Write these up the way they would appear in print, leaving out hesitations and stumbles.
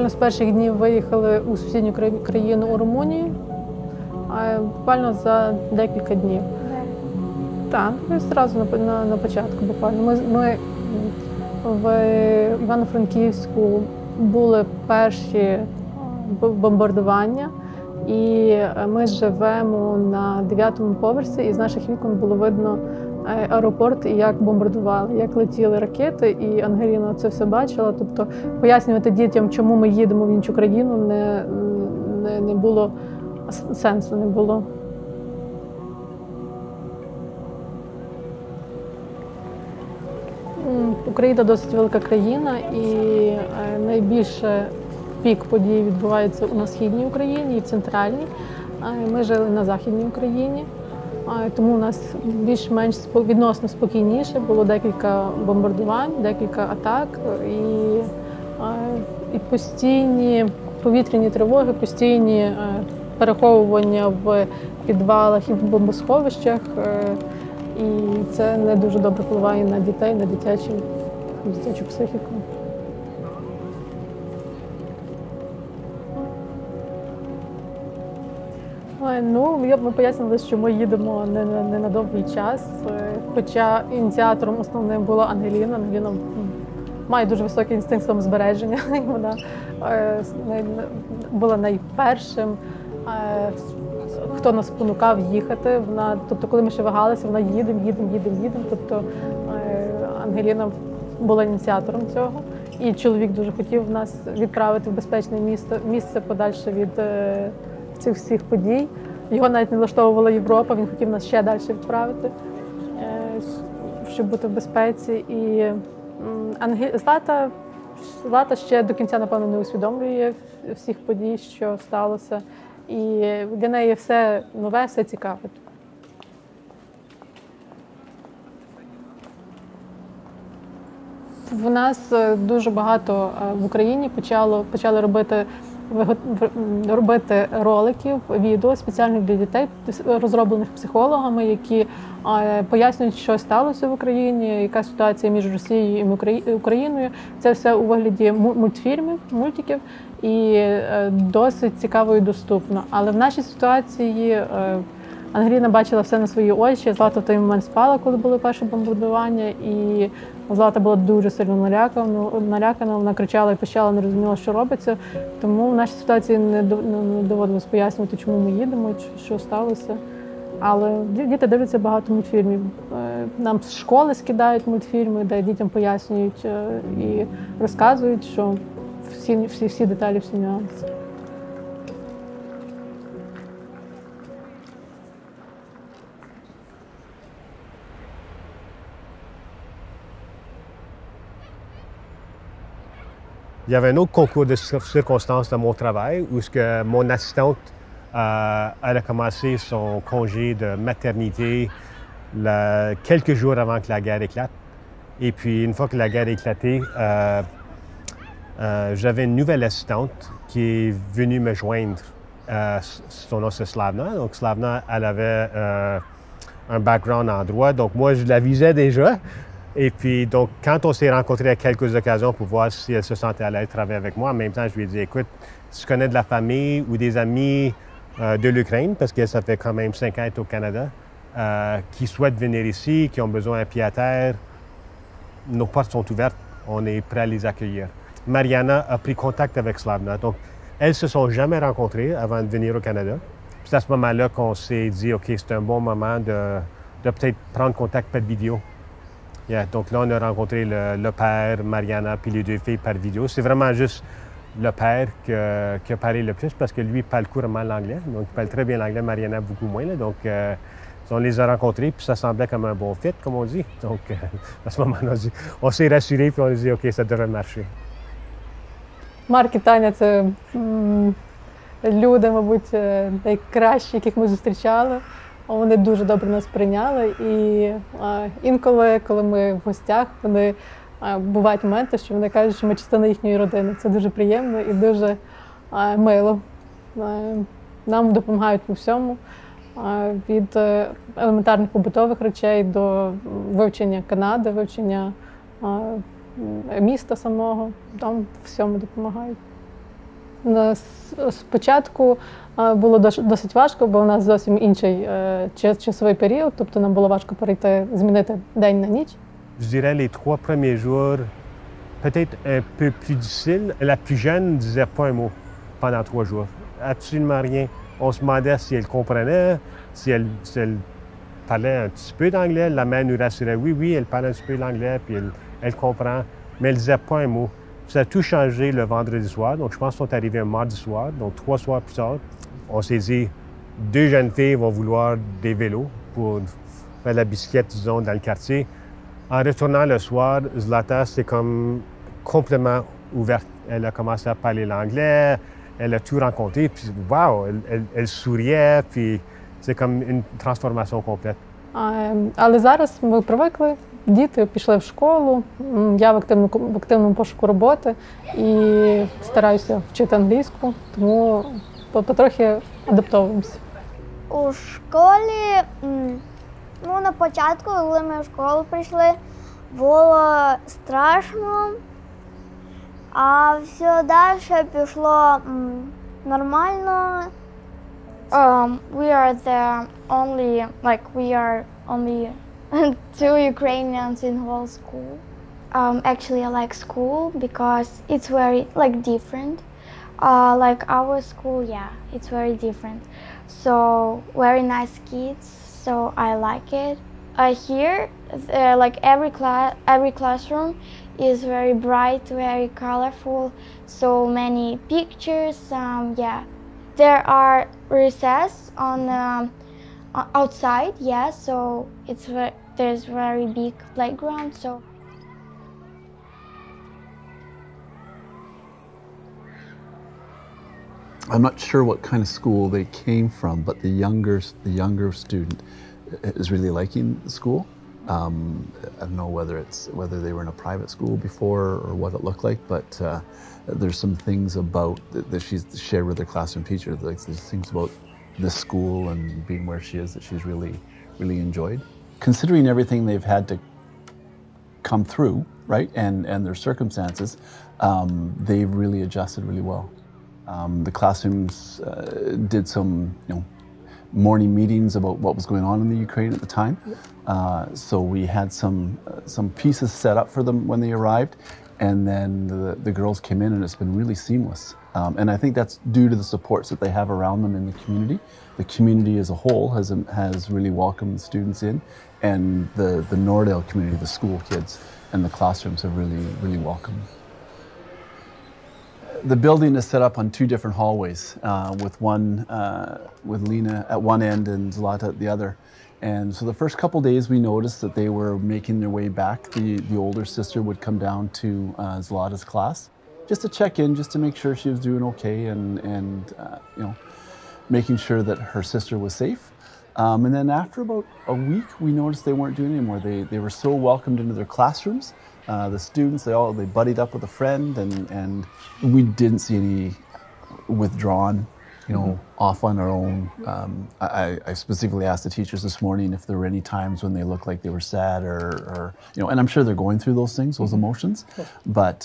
буквально з перших днів виїхали у сусідню країну, у Румунію, буквально за декілька днів. Так, одразу на початку буквально. Ми в Івано-Франківську були перші бомбардування, і ми живемо на 9-му поверсі, і з наших вікон було видно аеропорт і як бомбардували, як летіли ракети, і Анhelina це все бачила. Тобто пояснювати дітям, чому ми їдемо в іншу країну, не було сенсу, не було. Україна досить велика країна, і найбільше пік подій відбувається на Східній Україні і в Центральній. Ми жили на Західній Україні, тому у нас більш-менш відносно спокійніше. Було декілька бомбардувань, декілька атак і постійні повітряні тривоги, постійні переховування в підвалах і в бомбосховищах. І це не дуже добре впливає на дітей, на дитячу психіку. Ну, ми пояснили, що ми їдемо не на довгий час, хоча ініціатором основним була Анhelina. Анhelina має дуже високий інстинкт самозбереження, і вона була найпершим, хто нас спонукав їхати. Тобто, коли ми ще вагалися, вона їдемо. Тобто Анhelina була ініціатором цього. І чоловік дуже хотів нас відправити в безпечне місце подальше від цих всіх подій. Його навіть не влаштовувала Європа, він хотів нас ще далі відправити, щоб бути в безпеці. І Злата ще до кінця, напевно, не усвідомлює всіх подій, що сталося. І для неї все нове, все цікаве. В нас дуже багато в Україні почали робити роликів, відео спеціально для дітей, розроблених психологами, які пояснюють, що сталося в Україні, яка ситуація між Росією і Україною. Це все у вигляді мультиків і досить цікаво і доступно. Але в нашій ситуації Анhelina бачила все на свої очі. Злата в той момент спала, коли були перші бомбардування, і Злата була дуже сильно налякана, вона кричала і пищала, не розуміла, що робиться. Тому в нашій ситуації не доводилось пояснювати, чому ми їдемо, що сталося. Але діти дивляться багато мультфільмів. Нам з школи скидають мультфільми, де дітям пояснюють і розказують, що всі деталі, всі нюанси. Il y avait un autre concours de circonstances dans mon travail où mon assistante elle a commencé son congé de maternité quelques jours avant que la guerre éclate. Et puis, une fois que la guerre a éclaté, j'avais une nouvelle assistante qui est venue me joindre. Son nom, c'est Slavna. Donc, Slavna, elle avait un background en droit. Donc, moi, je la visais déjà. Et puis, donc, quand on s'est rencontrés à quelques occasions pour voir si elle se sentait à l'aise de travailler avec moi, en même temps, je lui ai dit, écoute, si tu connais de la famille ou des amis de l'Ukraine, parce que ça fait quand même 5 ans qu'elle est au Canada, qui souhaitent venir ici, qui ont besoin d'un pied à terre, nos portes sont ouvertes, on est prêt à les accueillir. Mariana a pris contact avec Slavna. Donc, elles ne se sont jamais rencontrées avant de venir au Canada. C'est à ce moment-là qu'on s'est dit, OK, c'est un bon moment de peut-être prendre contact par vidéo. Yeah, donc là, on a rencontré le père, Mariana, puis les 2 filles par vidéo. C'est vraiment juste le père qui a parlé le plus parce que lui parle couramment l'anglais. Donc, il parle très bien l'anglais, Mariana beaucoup moins. Là. Donc, on les a rencontrés, puis ça semblait comme un bon fit, comme on dit. Donc, à ce moment-là, on s'est rassurés, puis on a dit, OK, ça devrait marcher. Марк і Таня – це люди, мабуть, найкращі, яких ми зустрічали. Вони дуже добре нас прийняли, і інколи, коли ми в гостях, вони бувають моменти, що вони кажуть, що ми частина їхньої родини. Це дуже приємно і дуже мило. Нам допомагають у всьому, від елементарних побутових речей до вивчення Канади, вивчення міста самого. Там всьому допомагають. Спочатку було досить важко, бо у нас зовсім інший часовий період, тобто нам було важко змінити день на ніч. Je dirais les 3 premiers jours, peut-être un peu plus difficile. La plus jeune ne disait pas un mot pendant 3 jours. Absolument rien. On se demandait si elle comprenait, si elle parlait un petit peu d'anglais. La mère nous rassurait, oui, elle parle un petit peu l'anglais, puis elle comprend, mais elle ne disait pas un mot. Ça a tout changé le vendredi soir, donc je pense qu'on est arrivé un mardi soir, donc 3 soirs plus tard. On s'est dit, 2 jeunes filles vont vouloir des vélos pour faire la bicyclette, disons, dans le quartier. En retournant le soir, Zlata s'est comme complètement ouverte. Elle a commencé à parler l'anglais, elle a tout rencontré, puis wow, elle souriait, puis c'est comme une transformation complète. Але зараз ми привикли, діти пішли в школу, я в активному пошуку роботи і стараюся вчити англійську, тому потрохи адаптовуємося. У школі, на початку, коли ми в школу прийшли, було страшно, а все далі пішло нормально. We are only 2 Ukrainians in whole school. Actually, I like school because it's very different. Like our school, yeah, it's very different. So very nice kids. So I like it. Here, every classroom is very bright, very colorful. So many pictures. Yeah, there are recess on outside. Yeah, so there's very big playground. So. I'm not sure what kind of school they came from, but the younger student is really liking the school. I don't know whether they were in a private school before or what it looked like, but there's some things about that she's shared with her classroom teacher. Like there's things about this school and being where she is that she's really enjoyed. Considering everything they've had to come through, right, and their circumstances, they've really adjusted really well. The classrooms did some, morning meetings about what was going on in the Ukraine at the time. So we had some pieces set up for them when they arrived, and then the girls came in, and it's been really seamless. And I think that's due to the supports that they have around them in the community. The community as a whole has really welcomed the students in, and the Nordale community, the school kids, and the classrooms have really welcomed them. The building is set up on 2 different hallways, with Lena at one end and Zlata at the other. And so the first couple days we noticed that they were making their way back. The older sister would come down to Zlata's class just to check in, just to make sure she was doing okay, and making sure that her sister was safe. And then after about a week, we noticed they weren't doing it anymore. They were so welcomed into their classrooms. The students, they buddied up with a friend, and we didn't see any withdrawn, off on our own. I specifically asked the teachers this morning if there were any times when they looked like they were sad or and I'm sure they're going through those things, those emotions, but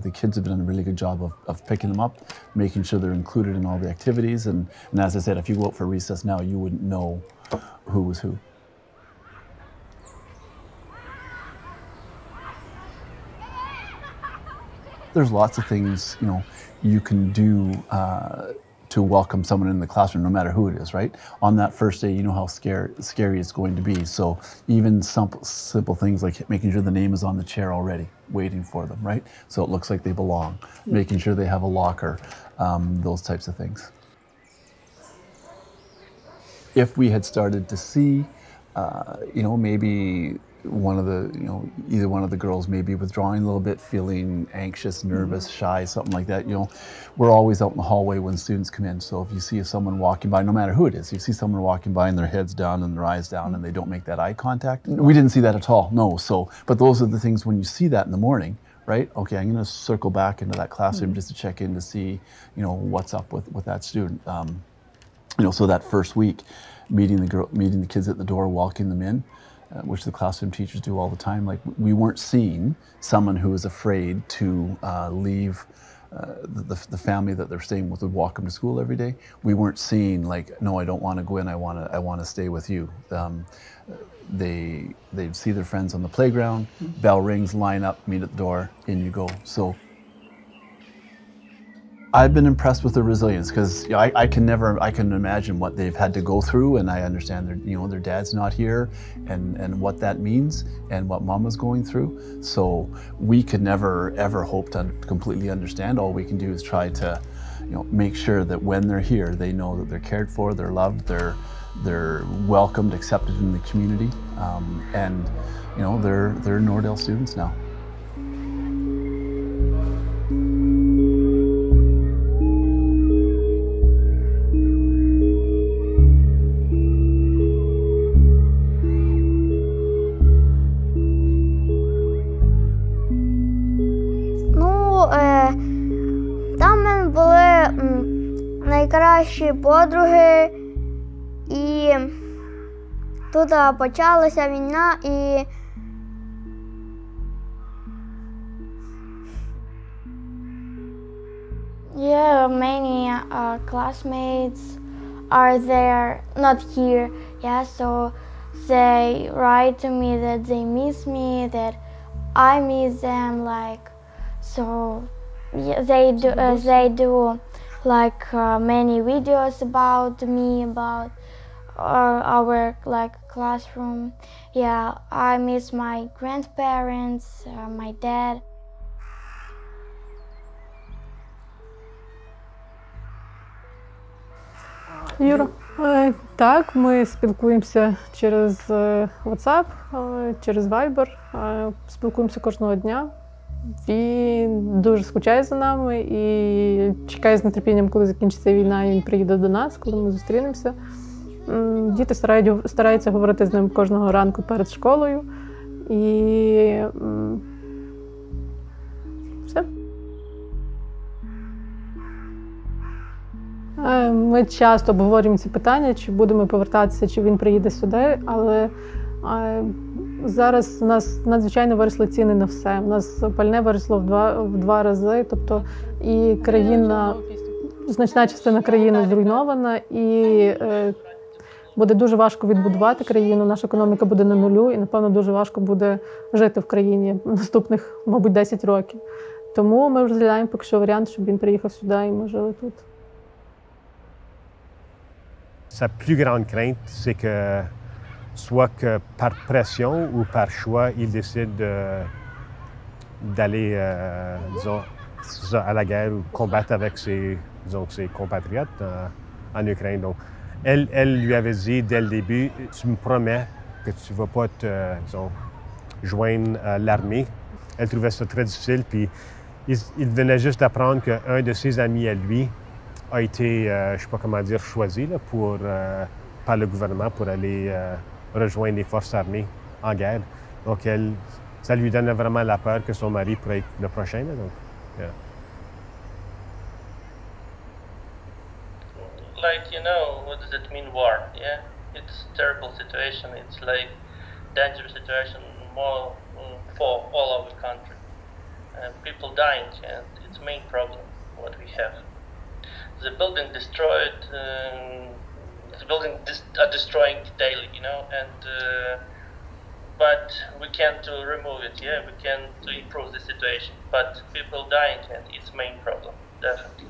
the kids have done a really good job of picking them up, making sure they're included in all the activities, and as I said, if you go out for recess now, you wouldn't know who was who. There's lots of things, you can do to welcome someone in the classroom, no matter who it is, right? On that first day, you know how scary it's going to be. So even simple things like making sure the name is on the chair already, waiting for them, right? So it looks like they belong, making sure they have a locker, those types of things. If we had started to see, maybe one of the, either one of the girls may be withdrawing a little bit, feeling anxious, nervous, shy, something like that. We're always out in the hallway when students come in. So if you see someone walking by, no matter who it is, you see someone walking by and their head's down and their eyes down and they don't make that eye contact. We didn't see that at all, no. So, but those are the things when you see that in the morning, right? Okay, I'm going to circle back into that classroom just to check in to see, what's up with that student. So that first week, meeting the kids at the door, walking them in, which the classroom teachers do all the time. Like, we weren't seeing someone who was afraid to leave the family that they're staying with would walk them to school every day. We weren't seeing like, no, I don't want to go in. I want to stay with you. They'd see their friends on the playground. Bell rings, line up, meet at the door, in you go. So I've been impressed with their resilience because I can imagine what they've had to go through, and I understand their dad's not here, and what that means, and what Mama's going through. So we could never ever hope to completely understand. All we can do is try to, make sure that when they're here, they know that they're cared for, they're loved, they're welcomed, accepted in the community, and they're Nordale students now. Там були найкращі подруги, і тут почалася війна, і many classmates are there, not here, so they write to me that they miss me, that I miss them, so they do many videos about me, about our classroom. I miss my grandparents, my dad. Юра, так, ми спілкуємося через WhatsApp, через Viber, спілкуємося кожного дня. Він дуже скучає за нами і чекає з нетерпінням, коли закінчиться війна, і він приїде до нас, коли ми зустрінемося. Діти стараються говорити з ним кожного ранку перед школою. І все. Ми часто обговорюємо ці питання, чи будемо повертатися, чи він приїде сюди, але зараз у нас надзвичайно виросли ціни на все. У нас пальне виросло в два рази, тобто і країна, значна частина країни зруйнована, і буде дуже важко відбудувати країну, наша економіка буде на нулю, і, напевно, дуже важко буде жити в країні наступних, мабуть, 10 років. Тому ми розглядаємо поки що варіант, щоб він приїхав сюди і ми жили тут. Sa plus grande crainte, c'est que soit que par pression ou par choix, il décide d'aller, disons, à la guerre ou combattre avec ses compatriotes en Ukraine. Donc, elle lui avait dit dès le début, tu me promets que tu ne vas pas disons, joindre l'armée. Elle trouvait ça très difficile, puis il venait juste d'apprendre qu'un de ses amis à lui a été, je ne sais pas comment dire, choisi là, par le gouvernement pour aller rejoindre les forces armées en guerre. Donc, ça lui donne vraiment la peur que son mari pourrait être le prochain. Là, donc, yeah. What does it mean, war? Yeah, it's a terrible situation. It's like dangerous situation more for all our country. People dying, and it's main problem what we have. The building destroyed. The building are destroying daily, and but we can't remove it. Yeah, we can to improve the situation. But people dying, and it's main problem, definitely.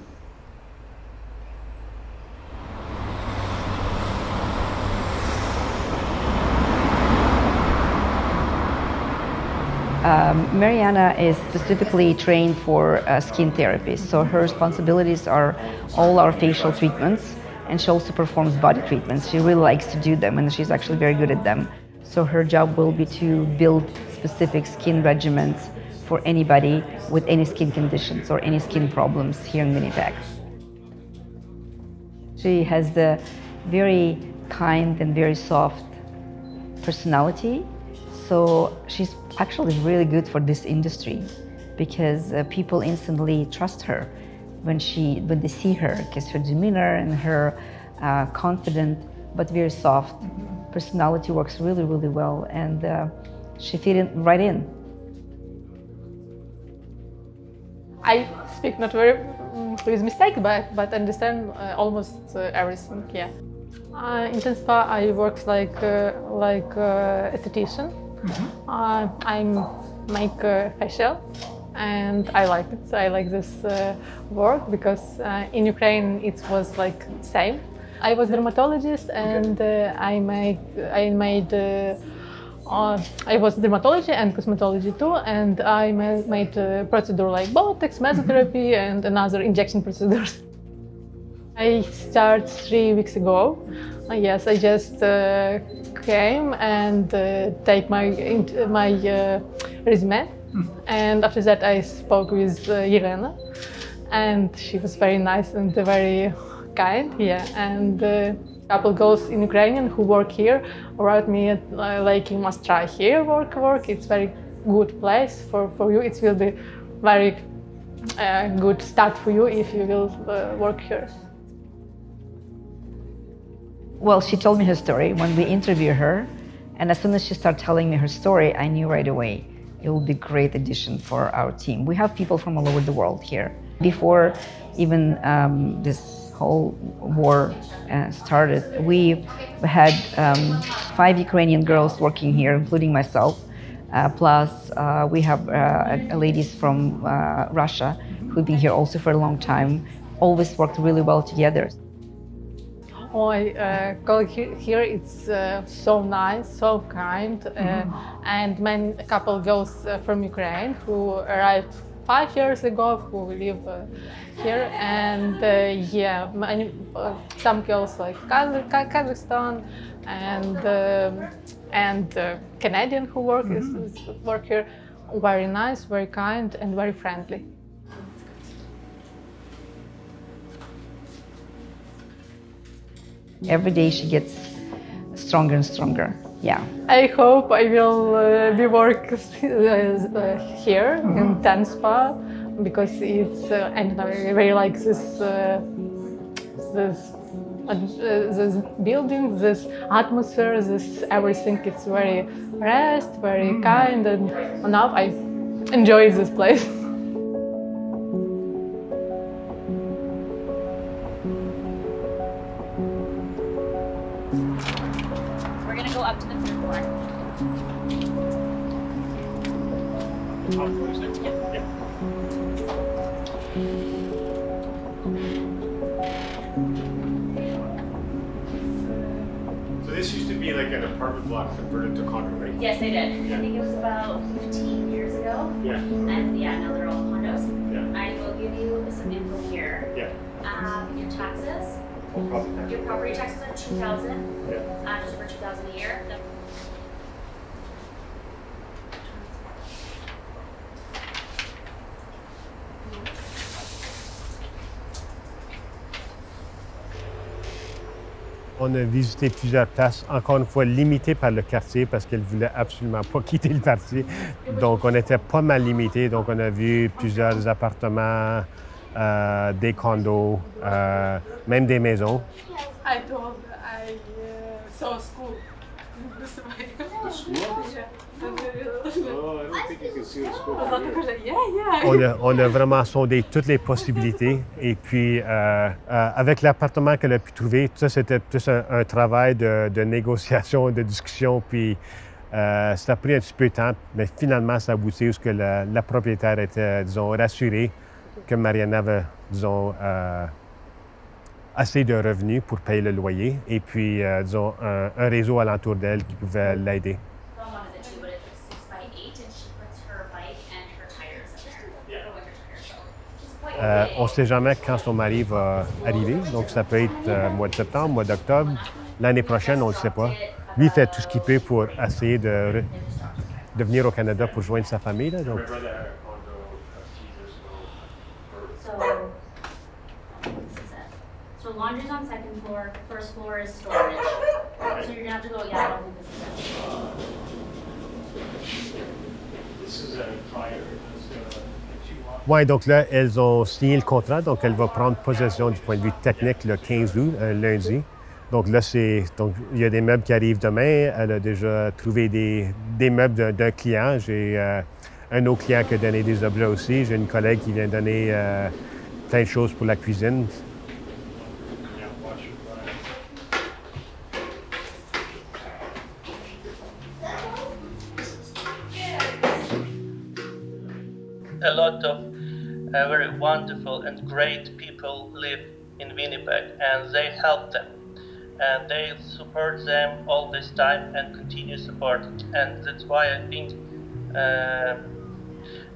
Mariana is specifically trained for skin therapy, so her responsibilities are all our facial treatments, and she also performs body treatments. She really likes to do them, and she's actually very good at them. So her job will be to build specific skin regimens for anybody with any skin conditions or any skin problems here in Winnipeg. She has the very kind and very soft personality. So she's actually really good for this industry because people instantly trust her when they see her, because her demeanor and her confident but very soft personality works really, really well, and she fit in right in. I speak not very with mistake, but understand almost everything. Yeah. In Spa, I work like esthetician. I make facial, and I like it. I like this work because in Ukraine it was like same. I was dermatologist, and I was dermatology and cosmetology too, and I made procedure like Botox, mesotherapy, and another injection procedures. I started 3 weeks ago. Yes, I just came and take my resume, and after that I spoke with Elena, and she was very nice and very kind. Yeah, and a couple girls in Ukrainian who work here wrote me like, you must try here work. It's very good place for you. It will be very good start for you if you will work here. Well, she told me her story when we interviewed her, and as soon as she started telling me her story, I knew right away it will be a great addition for our team. We have people from all over the world here. Before even this whole war started, we had 5 Ukrainian girls working here, including myself. Plus, we have ladies from Russia who've been here also for a long time. Always worked really well together. My colleague here, it's so nice, so kind, and a couple girls from Ukraine who arrived 5 years ago, who live here, and yeah, some girls like Kazakhstan and Canadian who work here, very nice, very kind, and very friendly. Every day she gets stronger and stronger. Yeah. I hope I will be work here in Spa, because it's and I really like this building, this atmosphere, this everything. It's very rest, very kind, and now I enjoy this place. Up to the 3rd floor. So this used to be like an apartment block converted to condo, right? Yes, they did. Yeah. I think it was about 15 years ago. Yeah. And yeah, now they're all condos. Yeah. I will give you some info here. Yeah. Your taxes. Your property taxes are $2,000. Yeah. Just over $2,000 a year. On a visité plusieurs places, encore une fois limitées par le quartier parce qu'elle ne voulait absolument pas quitter le quartier. Donc on était pas mal limités. Donc on a vu plusieurs appartements, des condos, même des maisons. I saw school. On a vraiment sondé toutes les possibilités. Et puis, avec l'appartement qu'elle a pu trouver, ça, c'était plus un travail de négociation, de discussion. Puis, ça a pris un petit peu de temps, mais finalement, ça a abouti parce que la propriétaire était, disons, rassurée que Mariana avait, disons, assez de revenus pour payer le loyer. Et puis, disons, un réseau alentour d'elle qui pouvait l'aider. On ne sait jamais quand son mari va arriver, donc ça peut être mois de septembre, mois d'octobre. L'année prochaine, on ne le sait pas. Lui, il fait tout ce qu'il peut pour essayer de venir au Canada pour joindre sa famille. Là, donc. So laundry's on 2nd floor, 1st floor is storage. So you're gonna have to go, yeah, I don't think this is it. This is a fire. Oui, donc là, elles ont signé le contrat, donc elle va prendre possession du point de vue technique le 15 août, lundi. Donc là, il y a des meubles qui arrivent demain. Elle a déjà trouvé des meubles d'un client. J'ai un autre client qui a donné des objets aussi. J'ai une collègue qui vient donner plein de choses pour la cuisine. A lot of very wonderful and great people live in Winnipeg, and they help them, and they support them all this time and continue support it. And that's why I think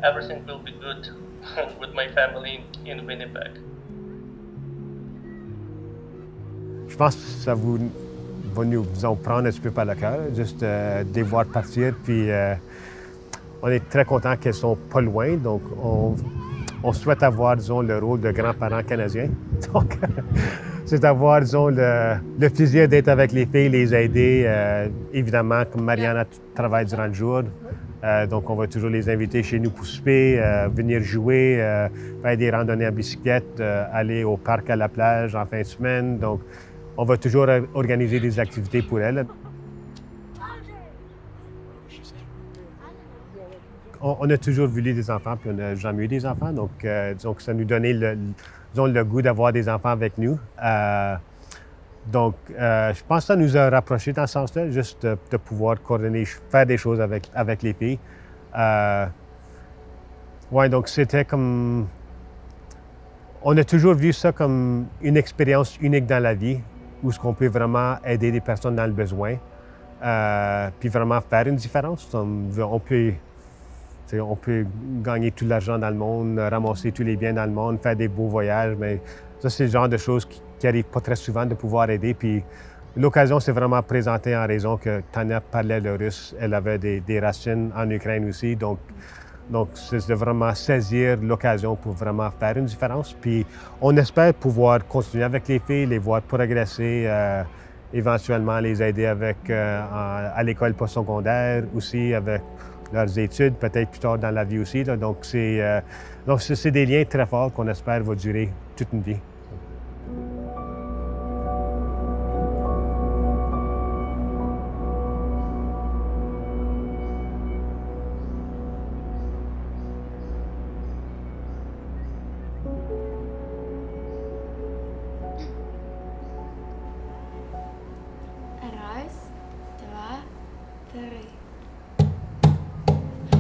everything will be good with my family in Winnipeg. Je pense que ça va nous en prendre un petit peu par le cœur, juste de les voir partir. Puis on est très contents qu'elles sont pas loin, donc on souhaite avoir, disons, le rôle de grands-parents canadiens. Donc, c'est avoir, disons, le plaisir d'être avec les filles, les aider. Évidemment, comme Mariana travaille durant le jour, donc on va toujours les inviter chez nous pour souper, venir jouer, faire des randonnées à bicyclette, aller au parc à la plage en fin de semaine. Donc, on va toujours organiser des activités pour elles. On a toujours voulu des enfants, puis on n'a jamais eu des enfants. Donc, disons que ça nous donnait le goût d'avoir des enfants avec nous. Donc, je pense que ça nous a rapprochés dans ce sens-là, juste de pouvoir coordonner, faire des choses avec les filles. Oui, donc c'était comme... On a toujours vu ça comme une expérience unique dans la vie, où ce qu'on peut vraiment aider des personnes dans le besoin, puis vraiment faire une différence. On peut gagner tout l'argent dans le monde, ramasser tous les biens dans le monde, faire des beaux voyages, mais ça, c'est le genre de choses qui n'arrivent pas très souvent de pouvoir aider. Puis l'occasion s'est vraiment présentée en raison que Tania parlait le russe, elle avait des racines en Ukraine aussi, donc c'est de vraiment saisir l'occasion pour vraiment faire une différence. Puis on espère pouvoir continuer avec les filles, les voir progresser, éventuellement les aider à l'école postsecondaire aussi, avec leurs études, peut-être plus tard dans la vie aussi. Là. Donc, c'est des liens très forts qu'on espère vont durer toute une vie. Раз, два, три.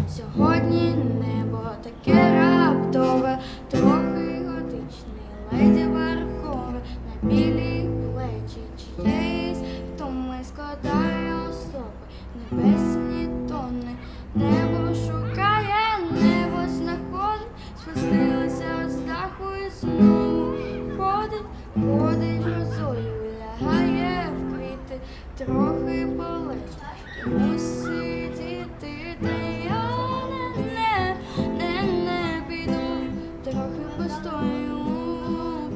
Сьогодні небо таке раптове, трохи готичне, ледь верхове, на білі плечі чиєїсь втоми складає особи, небесні тони, небо шукає, небо знаходить, спустилися з даху і знову ходить розою, лягає в квіти, трохи болить, і мусить іти, де я не піду, трохи постою,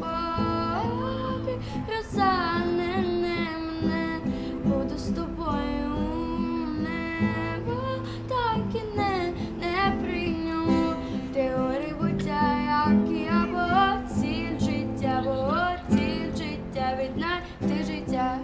поки роса не мене, буду з тобою, небо так і не прийняло, теорії буття, як я, бо ціль життя, віднайти життя.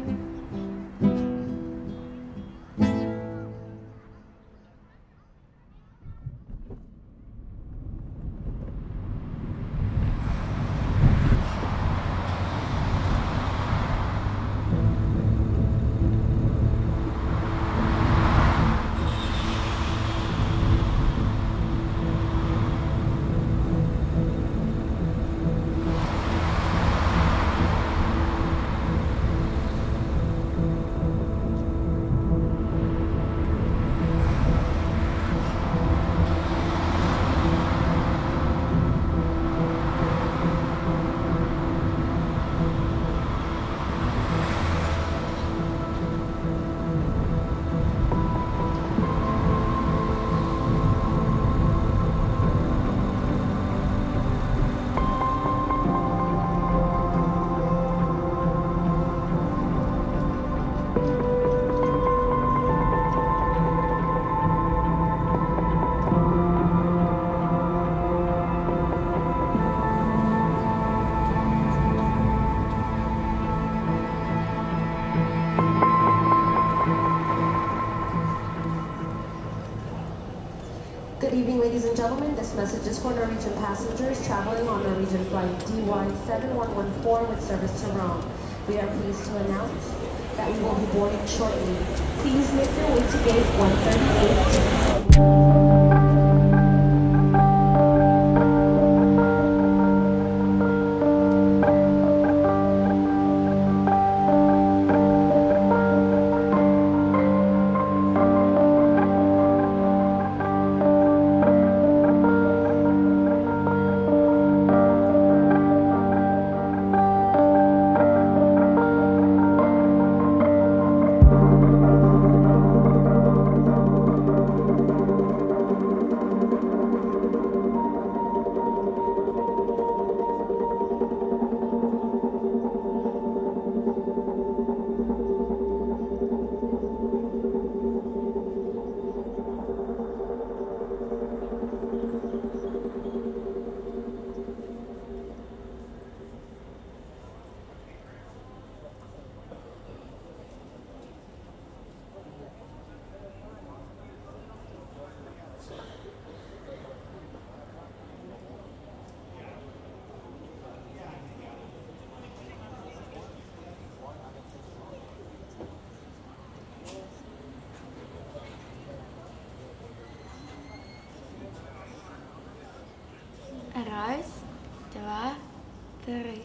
and gentlemen, this message is for Norwegian passengers traveling on Norwegian flight DY7114 with service to Rome. We are pleased to announce that we will be boarding shortly. Please make your way to gate 138. Раз, два, три.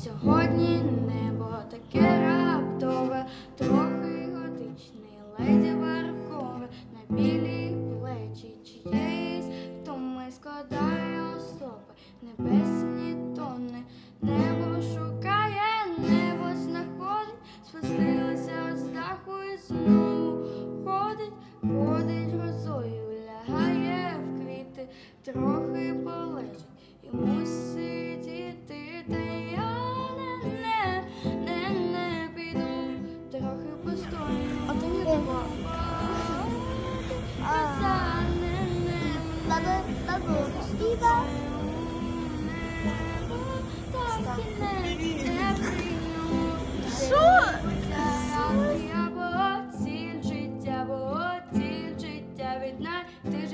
Сьогодні небо таке раптове, трохи готичне, леді варкове, на білі плечі чиєїсь втоми складає особи, небесні тони, небо шукає, небо знаходить, спустилася з даху і знову ходить, ходить грозою, лягає в квіти, трохи полежить, йому сидіти, та я не піду, трохи постою. А то не треба. Ціль життя віднайти